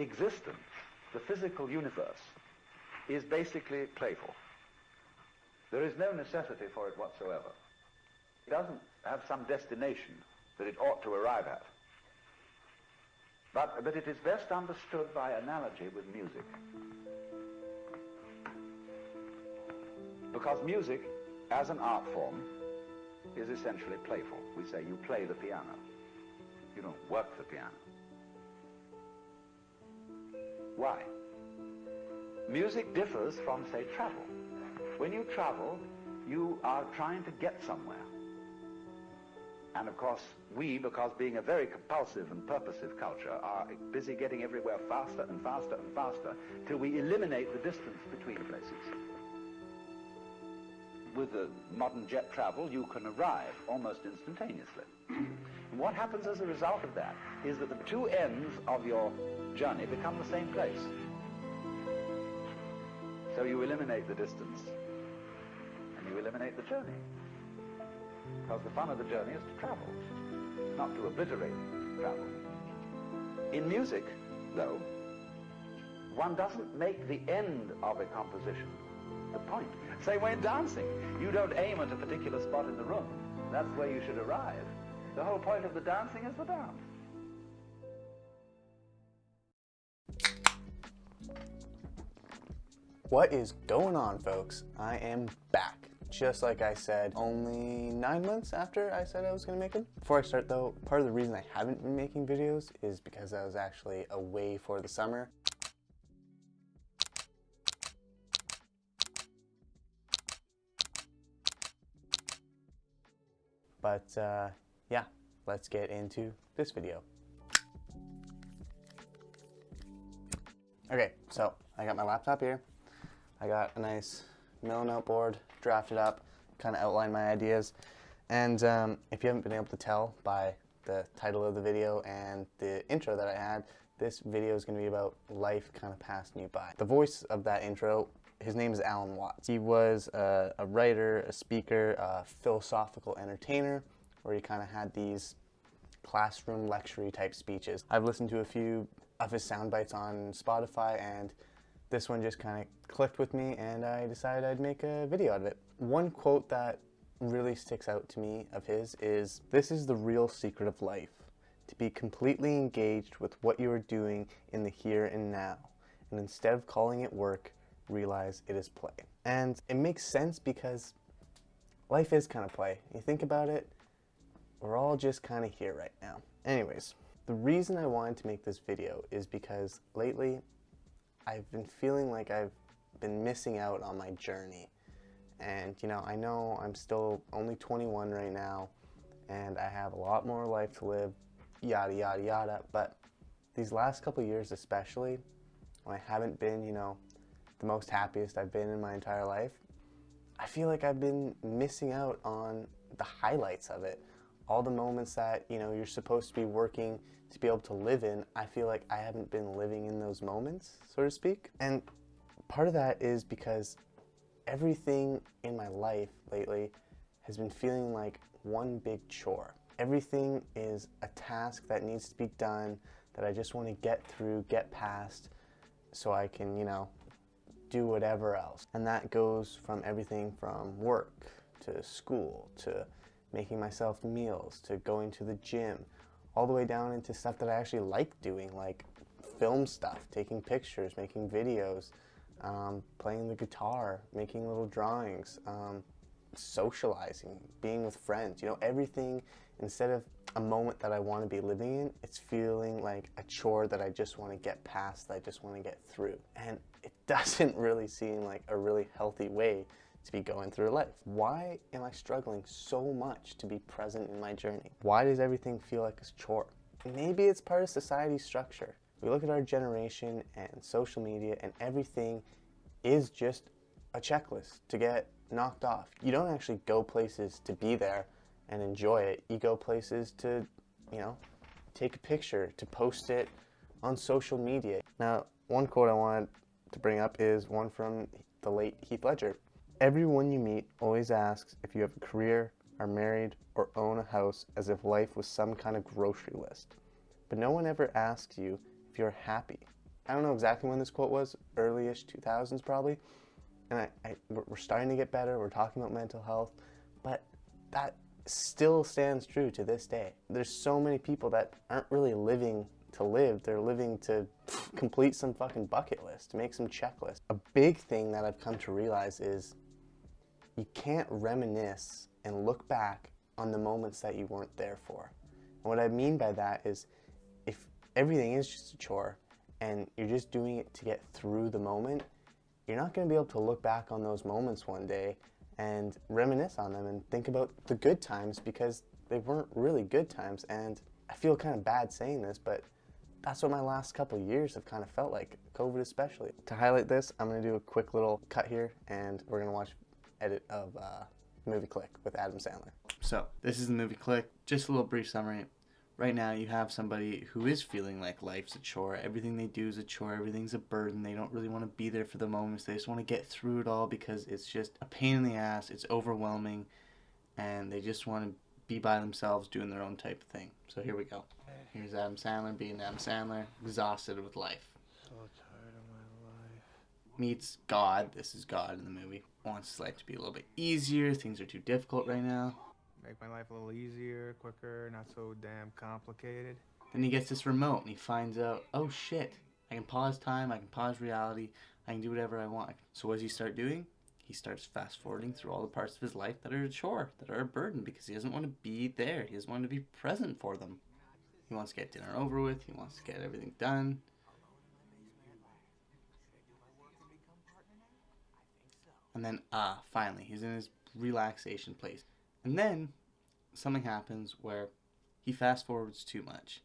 existence, the physical universe, is basically playful. There is no necessity for it whatsoever. It doesn't have some destination that it ought to arrive at. But it is best understood by analogy with music. Because music, as an art form, is essentially playful. We say you play the piano. You don't work the piano. Why? Music differs from, say, travel. When you travel, you are trying to get somewhere. And of course, we, because being a very compulsive and purposive culture, are busy getting everywhere faster and faster and faster till we eliminate the distance between places. With the modern jet travel, you can arrive almost instantaneously. And what happens as a result of that is that the two ends of your journey become the same place. So you eliminate the distance, and you eliminate the journey. Because the fun of the journey is to travel, not to obliterate travel. In music, though, one doesn't make the end of a composition the point. Say, when dancing, you don't aim at a particular spot in the room. That's where you should arrive. The whole point of the dancing is the dance. What is going on, folks? I am back. Just like I said, only 9 months after I said I was going to make them. Before I start though, part of the reason I haven't been making videos is because I was actually away for the summer. But yeah, let's get into this video. Okay, so I got my laptop here. I got a nice Milanote board, drafted up, kind of outlined my ideas. And if you haven't been able to tell by the title of the video and the intro that I had, this video is going to be about life kind of passing you by. The voice of that intro, his name is Alan Watts. He was a writer, a speaker, a philosophical entertainer, where he kind of had these classroom lecture type speeches. I've listened to a few of his sound bites on Spotify, and this one just kind of clicked with me, and I decided I'd make a video out of it. One quote that really sticks out to me of his is, "This is the real secret of life, to be completely engaged with what you are doing in the here and now, and instead of calling it work, realize it is play." And it makes sense because life is kind of play. You think about it, we're all just kind of here right now. Anyways, the reason I wanted to make this video is because lately I've been feeling like I've been missing out on my journey. And you know I'm still only 21 right now, and I have a lot more life to live, yada yada yada, but these last couple years especially, when I haven't been, the most happiest I've been in my entire life, I feel like I've been missing out on the highlights of it. All the moments that, you're supposed to be working to be able to live in, I feel like I haven't been living in those moments, so to speak. And part of that is because everything in my life lately has been feeling like one big chore. Everything is a task that needs to be done, that I just want to get through, get past, so I can, do whatever else. And that goes from everything from work to school to making myself meals to going to the gym, all the way down into stuff that I actually like doing, like film stuff, taking pictures, making videos, playing the guitar, making little drawings, socializing, being with friends, everything. Instead of a moment that I want to be living in, it's feeling like a chore that I just want to get past, that I just want to get through. And it doesn't really seem like a really healthy way to be going through life. Why am I struggling so much to be present in my journey? Why does everything feel like a chore? Maybe it's part of society's structure. We look at our generation and social media, and everything is just a checklist to get knocked off. You don't actually go places to be there and enjoy it. You go places to, take a picture, to post it on social media. Now, one quote I wanted to bring up is one from the late Heath Ledger. "Everyone you meet always asks if you have a career, are married, or own a house, as if life was some kind of grocery list. But no one ever asks you if you're happy. I don't know exactly when this quote was, early-ish 2000s probably. And we're starting to get better, we're talking about mental health, but that still stands true to this day. There's so many people that aren't really living to live, they're living to complete some fucking bucket list, make some checklist. A big thing that I've come to realize is you can't reminisce and look back on the moments that you weren't there for. And what I mean by that is, if everything is just a chore and you're just doing it to get through the moment, you're not going to be able to look back on those moments one day and reminisce on them and think about the good times, because they weren't really good times. And I feel kind of bad saying this, but that's what my last couple of years have kind of felt like, COVID especially. To highlight this, I'm going to do a quick little cut here, and we're going to watch edit of Movie Click with Adam Sandler. So this is the Movie Click. Just a little brief summary. Right now you have somebody who is feeling like life's a chore. Everything they do is a chore. Everything's a burden. They don't really want to be there for the moments. They just want to get through it all because it's just a pain in the ass. It's overwhelming. And they just want to be by themselves doing their own type of thing. So here we go. Here's Adam Sandler being Adam Sandler, exhausted with life. So tired of my life. Meets God. This is God in the movie. Wants his life to be a little bit easier. Things are too difficult right now. Make my life a little easier, quicker, not so damn complicated. Then he gets this remote and he finds out, oh shit, I can pause time, I can pause reality, I can do whatever I want. So what does he start doing? He starts fast forwarding through all the parts of his life that are a chore, that are a burden, because he doesn't want to be there. He doesn't want to be present for them. He wants to get dinner over with. He wants to get everything done. And then, finally, he's in his relaxation place. And then something happens where he fast forwards too much.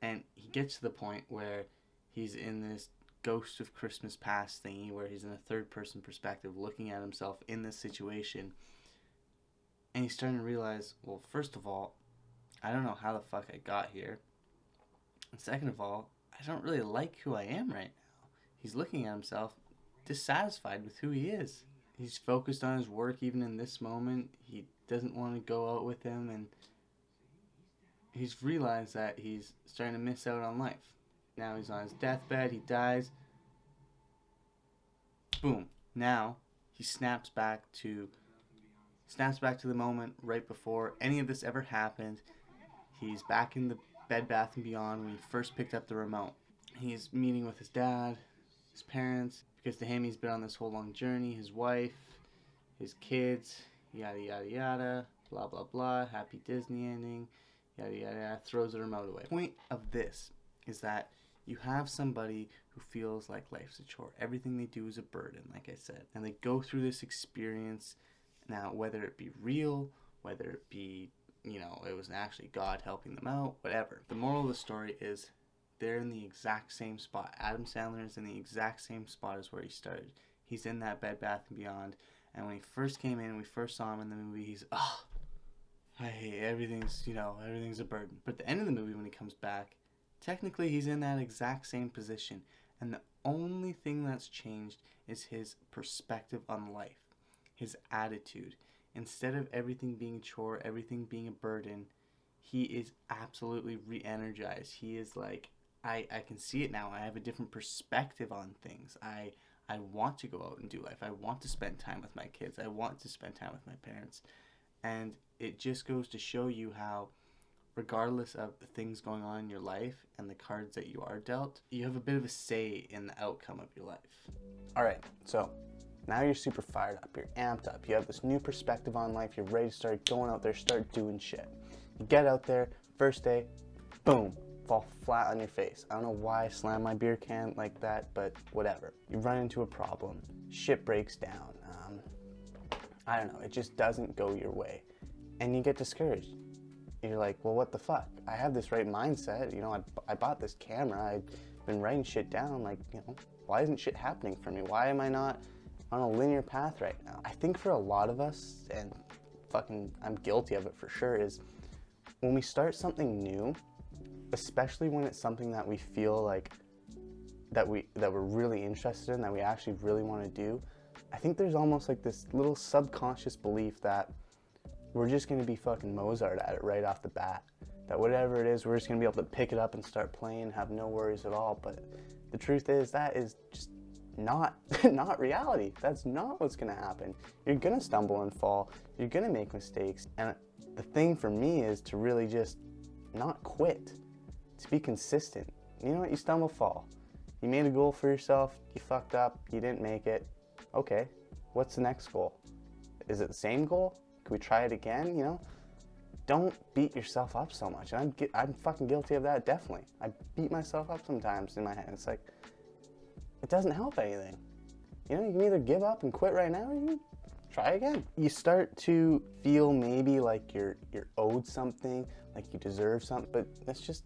And he gets to the point where he's in this Ghost of Christmas Past thingy, where he's in a third person perspective looking at himself in this situation. And he's starting to realize, well, first of all, I don't know how the fuck I got here. And second of all, I don't really like who I am right now. He's looking at himself dissatisfied with who he is. He's focused on his work even in this moment. He doesn't want to go out with him, and he's realized that he's starting to miss out on life. Now he's on his deathbed, he dies. Boom. Now he snaps back to the moment right before any of this ever happened. He's back in the Bed Bath & Beyond when he first picked up the remote. He's meeting with his dad, his parents, because to him he's been on this whole long journey, his wife, his kids, yada yada yada, blah blah blah, happy Disney ending, yada yada yada, throws the remote away. The point of this is that you have somebody who feels like life's a chore. Everything they do is a burden, like I said. And they go through this experience. Now, whether it be real, whether it be, it was actually God helping them out, whatever. The moral of the story is they're in the exact same spot. Adam Sandler is in the exact same spot as where he started. He's in that Bed Bath & Beyond. And when he first came in, we first saw him in the movie, he's, I hate everything's a burden. But at the end of the movie, when he comes back, technically he's in that exact same position. And the only thing that's changed is his perspective on life, his attitude. Instead of everything being a chore, everything being a burden, he is absolutely re-energized. He is like, I can see it now. I have a different perspective on things. I want to go out and do life. I want to spend time with my kids. I want to spend time with my parents. And it just goes to show you how, regardless of the things going on in your life and the cards that you are dealt, you have a bit of a say in the outcome of your life. All right, so now you're super fired up. You're amped up. You have this new perspective on life. You're ready to start going out there, start doing shit. You get out there, first day, boom, fall flat on your face. I don't know why I slammed my beer can like that, but whatever. You run into a problem. Shit breaks down. I don't know. It just doesn't go your way. And you get discouraged. You're like, well, what the fuck? I have this right mindset. I bought this camera. I've been writing shit down. Like, why isn't shit happening for me? Why am I not on a linear path right now? I think for a lot of us, and I'm guilty of it for sure, is when we start something new, especially when it's something that we feel like that we're really interested in, that we actually really want to do, I think there's almost like this little subconscious belief that we're just going to be fucking Mozart at it right off the bat. That whatever it is, we're just going to be able to pick it up and start playing, have no worries at all. But the truth is that is just not not reality. That's not what's gonna happen. You're gonna stumble and fall. You're gonna make mistakes. And the thing for me is to really just not quit, to be consistent. You know what? You stumble, fall. You made a goal for yourself, you fucked up, you didn't make it. Okay, what's the next goal? Is it the same goal? Can we try it again, you know? Don't beat yourself up so much. I'm fucking guilty of that, definitely. I beat myself up sometimes in my head. It's like, it doesn't help anything. You know, you can either give up and quit right now, or you can try again. You start to feel maybe like you're owed something, like you deserve something, but that's just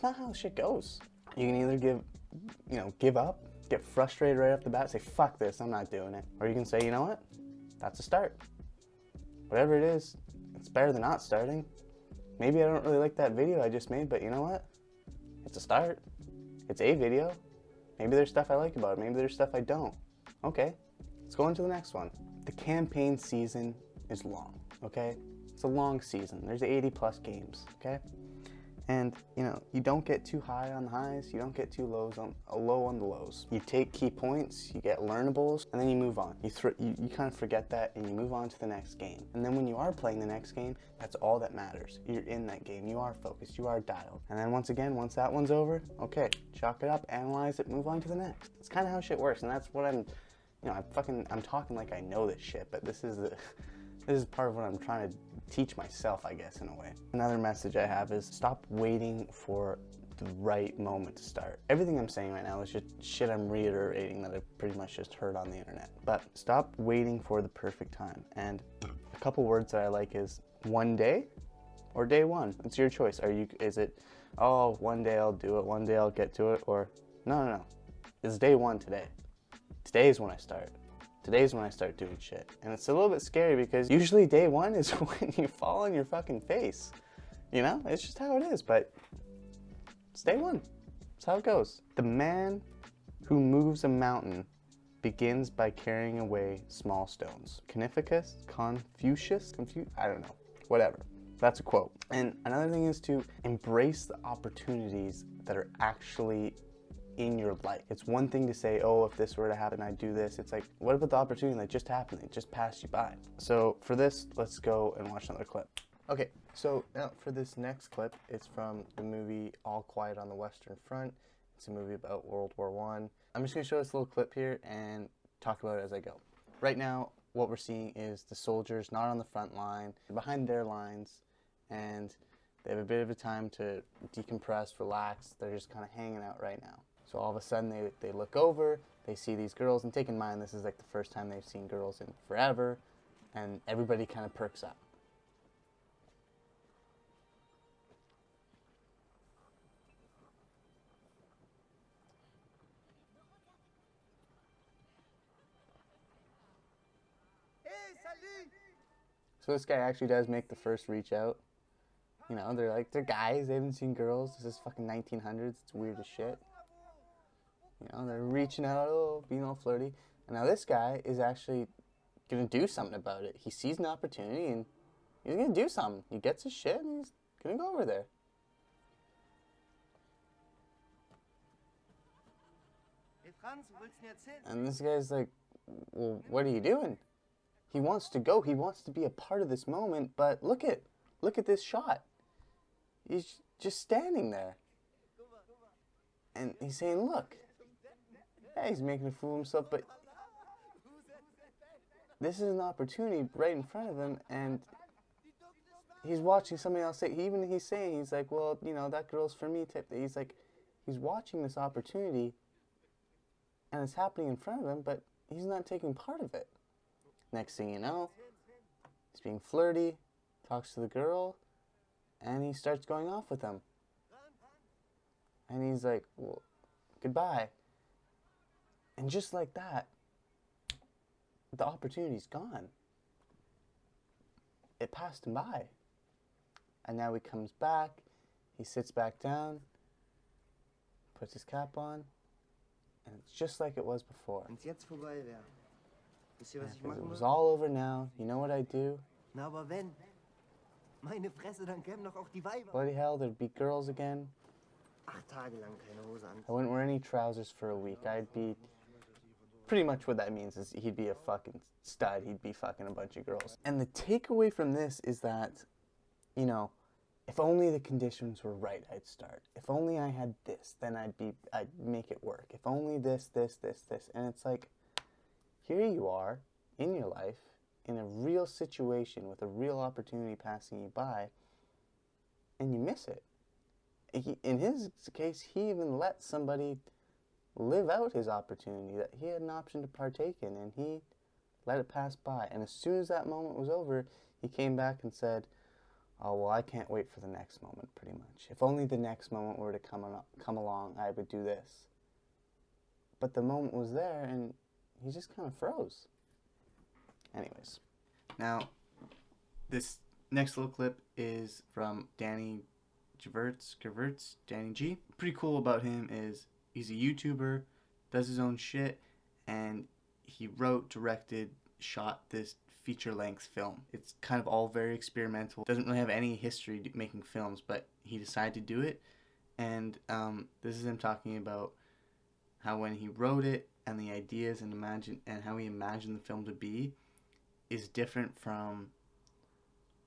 not how shit goes. You can either give up, get frustrated right off the bat, say, fuck this, I'm not doing it. Or you can say, you know what? That's a start. Whatever it is, it's better than not starting. Maybe I don't really like that video I just made, but you know what? It's a start. It's a video. Maybe there's stuff I like about it. Maybe there's stuff I don't. Okay, let's go into the next one. The campaign season is long, okay? It's a long season. There's 80 plus games, okay? And, you know, you don't get too high on the highs, you don't get too low on the lows. You take key points, you get learnables, and then you move on. You kind of forget that and you move on to the next game. And then when you are playing the next game, that's all that matters. You're in that game, you are focused, you are dialed. And then once again, once that one's over, okay, chalk it up, analyze it, move on to the next. It's kind of how shit works, and that's what I'm talking like I know this shit, but this is part of what I'm trying to teach myself, I guess, in a way. Another message I have is stop waiting for the right moment to start. Everything I'm saying right now is just shit I'm reiterating that I've pretty much just heard on the internet. But stop waiting for the perfect time. And a couple words that I like is one day or day one. It's your choice. Is it, oh, one day I'll do it, one day I'll get to it, or no. It's day one today. Today is when I start. Today's when I start doing shit. And it's a little bit scary because usually day one is when you fall on your fucking face. You know? It's just how it is, but it's day one. That's how it goes. The man who moves a mountain begins by carrying away small stones. Confucius? I don't know. Whatever. That's a quote. And another thing is to embrace the opportunities that are actually in your life. It's one thing to say, oh, if this were to happen, I'd do this. It's like, what about the opportunity that just happened? It just passed you by. So for this, let's go and watch another clip. Okay, so now for this next clip, it's from the movie All Quiet on the Western Front. It's a movie about World War I. I'm just gonna show this little clip here and talk about it as I go. Right now, what we're seeing is the soldiers not on the front line, behind their lines, and they have a bit of a time to decompress, relax. They're just kind of hanging out right now. So all of a sudden they look over, they see these girls, and take in mind this is like the first time they've seen girls in forever, and everybody kind of perks up. So this guy actually does make the first reach out. You know, they're guys, they haven't seen girls. This is fucking 1900s, it's weird as shit. You know, they're reaching out, oh, being all flirty. And now this guy is actually gonna do something about it. He sees an opportunity and he's gonna do something. He gets his shit and he's gonna go over there. And this guy's like, well, what are you doing? He wants to go, he wants to be a part of this moment, but look at this shot. He's just standing there. And he's saying, look. Yeah, he's making a fool of himself, but this is an opportunity right in front of him, and he's watching somebody else say, he's like, well, you know, that girl's for me. He's like, he's watching this opportunity, and it's happening in front of him, but he's not taking part of it. Next thing you know, he's being flirty, talks to the girl, and he starts going off with them. And he's like, well, goodbye. And just like that, the opportunity's gone. It passed him by. And now he comes back, he sits back down, puts his cap on, and it's just like it was before. If it was all over now, you know what I'd do? Bloody hell, there'd be girls again. I wouldn't wear any trousers for a week. I'd be, pretty much what that means is he'd be a fucking stud. He'd be fucking a bunch of girls. And the takeaway from this is that, you know, if only the conditions were right, I'd start. If only I had this, then I'd make it work. If only this. And it's like, here you are in your life, in a real situation with a real opportunity passing you by, and you miss it. In his case, he even let somebody live out his opportunity that he had an option to partake in, and he let it pass by. And as soon as that moment was over, he came back and said, oh, well, I can't wait for the next moment, pretty much. If only the next moment were to come along, I would do this. But the moment was there, and he just kind of froze. Anyways, now, this next little clip is from Danny Gewirtz, Danny G. Pretty cool about him is he's a YouTuber, does his own shit, and he wrote, directed, shot this feature-length film. It's kind of all very experimental. Doesn't really have any history making films, but he decided to do it. And this is him talking about how when he wrote it and the ideas and how he imagined the film to be is different from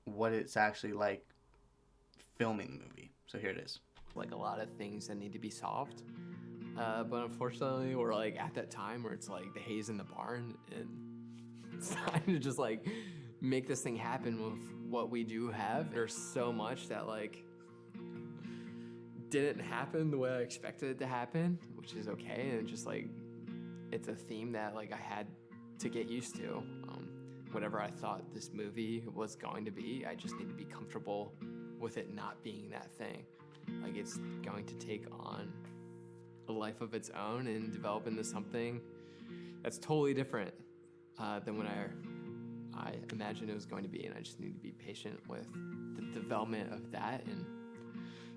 what it's actually like filming the movie. So here it is. Like a lot of things that need to be solved. But unfortunately, we're like at that time where it's like the hay's in the barn and it's time to just like make this thing happen with what we do have. There's so much that like didn't happen the way I expected it to happen, which is okay. And just like, it's a theme that like I had to get used to. Whatever I thought this movie was going to be, I just need to be comfortable with it not being that thing. Like it's going to take on a life of its own and develop into something that's totally different than what I imagined it was going to be. And I just need to be patient with the development of that and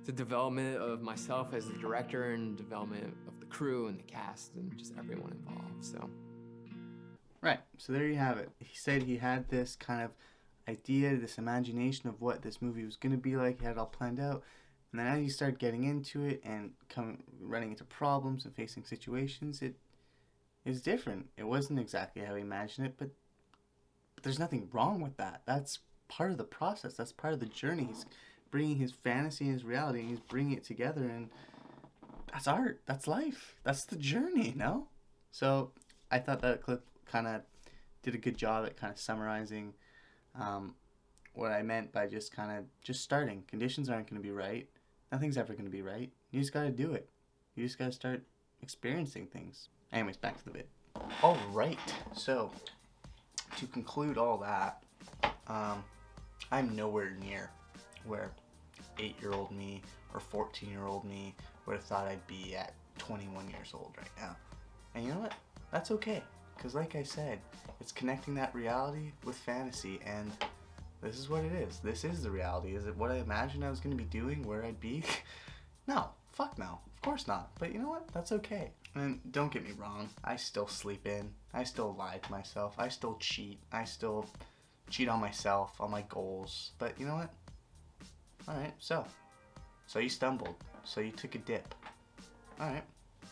the development of myself as a director and development of the crew and the cast and just everyone involved. So. Right, so there you have it. He said he had this kind of idea, this imagination of what this movie was going to be like. He had it all planned out. And then as he started getting into it and running into problems and facing situations, it is different. It wasn't exactly how he imagined it, but there's nothing wrong with that. That's part of the process. That's part of the journey. He's bringing his fantasy and his reality, and he's bringing it together, and that's art. That's life. That's the journey, no? So I thought that clip kind of did a good job at kind of summarizing what I meant by just starting. Conditions aren't going to be right. Nothing's ever going to be right. You just got to do it. You just got to start experiencing things. Anyways, back to the vid. All right. So to conclude all that, I'm nowhere near where 8-year-old me or 14-year-old me would have thought I'd be at 21 years old right now. And you know what? That's okay. Because like I said, it's connecting that reality with fantasy, and this is what it is. This is the reality. Is it what I imagined I was going to be doing, where I'd be? No. Fuck no. Of course not. But you know what? That's okay. And don't get me wrong. I still sleep in. I still lie to myself. I still cheat. I still cheat on myself, on my goals. But you know what? Alright, so you stumbled. So you took a dip. Alright.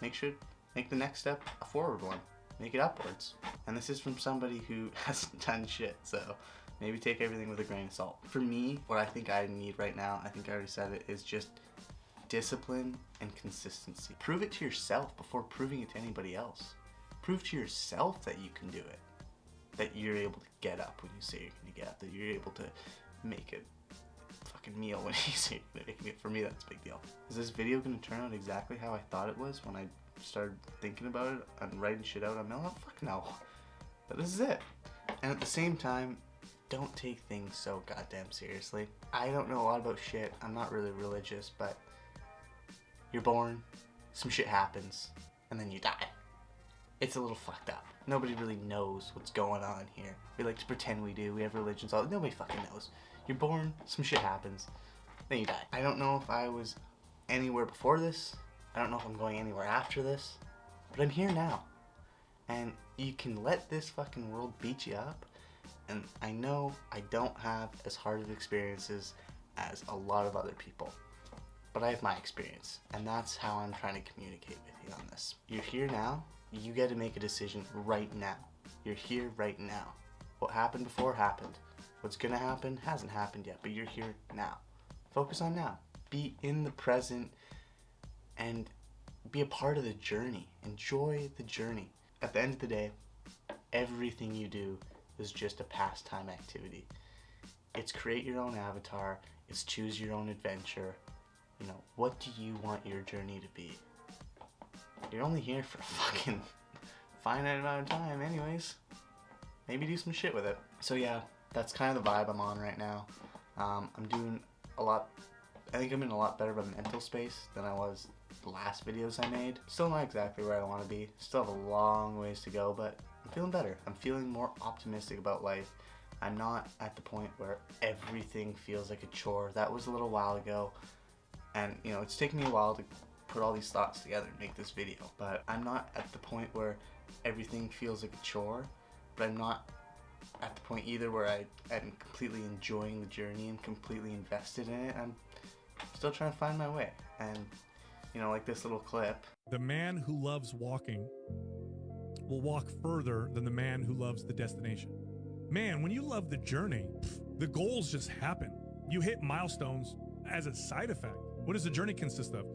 Make the next step a forward one. Make it upwards. And this is from somebody who hasn't done shit, so maybe take everything with a grain of salt. For me, what I think I need right now, I think I already said it, is just discipline and consistency. Prove it to yourself before proving it to anybody else. Prove to yourself that you can do it. That you're able to get up when you say you're going to get up. That you're able to make a fucking meal when you say you're going to make a meal. For me, that's a big deal. Is this video going to turn out exactly how I thought it was when I started thinking about it and writing shit out on Milnote? Fuck no. But this is it. And at the same time, don't take things so goddamn seriously. I don't know a lot about shit. I'm not really religious, but you're born, some shit happens, and then you die. It's a little fucked up. Nobody really knows what's going on here. We like to pretend we do. We have religions. Nobody fucking knows. You're born, some shit happens, then you die. I don't know if I was anywhere before this. I don't know if I'm going anywhere after this, but I'm here now. And you can let this fucking world beat you up. And I know I don't have as hard of experiences as a lot of other people. but I have my experience, and that's how I'm trying to communicate with you on this. You're here now, you get to make a decision right now. You're here right now. What happened before happened. What's gonna happen hasn't happened yet, but you're here now. Focus on now. Be in the present and be a part of the journey. Enjoy the journey. At the end of the day, everything you do is just a pastime activity. It's create your own avatar. It's choose your own adventure. You know, what do you want your journey to be? You're only here for a fucking finite amount of time anyways. Maybe do some shit with it. So yeah, that's kind of the vibe I'm on right now. I'm doing a lot, I think I'm in a lot better of a mental space than I was the last videos I made. Still not exactly where I want to be. Still have a long ways to go, but I'm feeling better. I'm feeling more optimistic about life. I'm not at the point where everything feels like a chore. That was a little while ago. And, you know, it's taken me a while to put all these thoughts together and make this video. But I'm not at the point where everything feels like a chore. But I'm not at the point either where I'm completely enjoying the journey and completely invested in it. I'm still trying to find my way. And, you know, like this little clip. The man who loves walking will walk further than the man who loves the destination. Man, when you love the journey, the goals just happen. You hit milestones as a side effect. What does the journey consist of?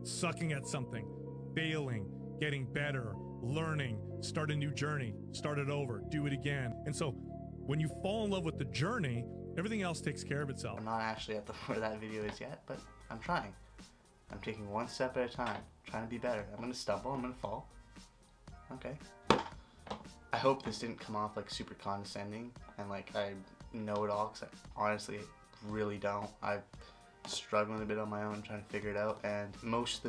Sucking at something, failing, getting better, learning, start a new journey, start it over, do it again. And so when you fall in love with the journey, everything else takes care of itself. I'm not actually at the where that video is yet, but I'm trying. I'm taking one step at a time, trying to be better. I'm gonna stumble, I'm gonna fall. Okay. I hope this didn't come off like super condescending and like I know it all, because I honestly really don't. I'm struggling a bit on my own trying to figure it out, and most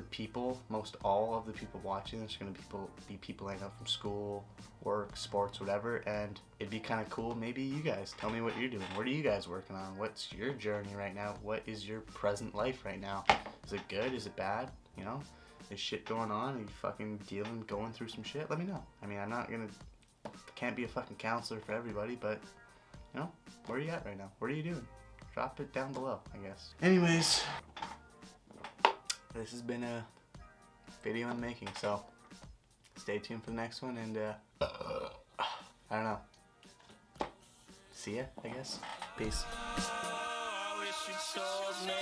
all of the people watching this are going to be people I know from school, work, sports, whatever, and it'd be kind of cool. Maybe you guys tell me what you're doing. What are you guys working on? What's your journey right now? What is your present life right now? Is it good? Is it bad? You know, is shit going on? Are you fucking going through some shit? Let me know. I mean, can't be a fucking counselor for everybody, but you know, where are you at right now? What are you doing? Drop it down below, I guess. Anyways, this has been a video in the making, so stay tuned for the next one, and I don't know. See ya, I guess. Peace. I wish you told me